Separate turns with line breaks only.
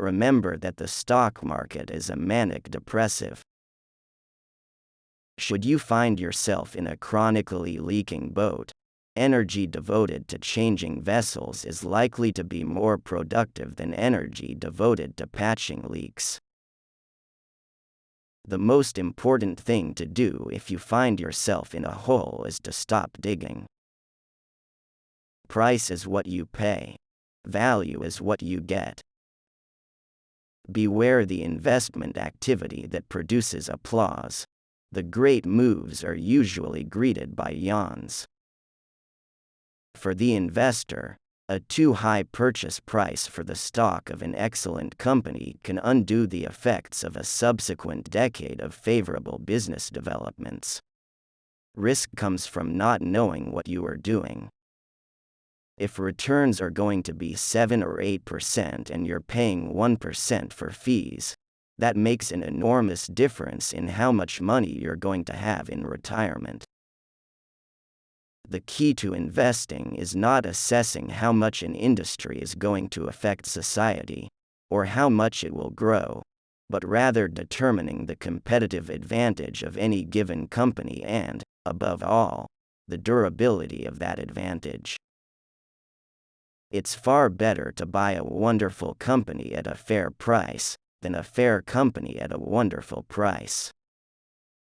Remember that the stock market is a manic depressive. Should you find yourself in a chronically leaking boat, energy devoted to changing vessels is likely to be more productive than energy devoted to patching leaks. The most important thing to do if you find yourself in a hole is to stop digging. Price is what you pay. Value is what you get. Beware the investment activity that produces applause. The great moves are usually greeted by yawns. For the investor, a too high purchase price for the stock of an excellent company can undo the effects of a subsequent decade of favorable business developments. Risk comes from not knowing what you are doing. If returns are going to be 7 or 8% and you're paying 1% for fees, that makes an enormous difference in how much money you're going to have in retirement. The key to investing is not assessing how much an industry is going to affect society, or how much it will grow, but rather determining the competitive advantage of any given company and, above all, the durability of that advantage. It's far better to buy a wonderful company at a fair price than a fair company at a wonderful price.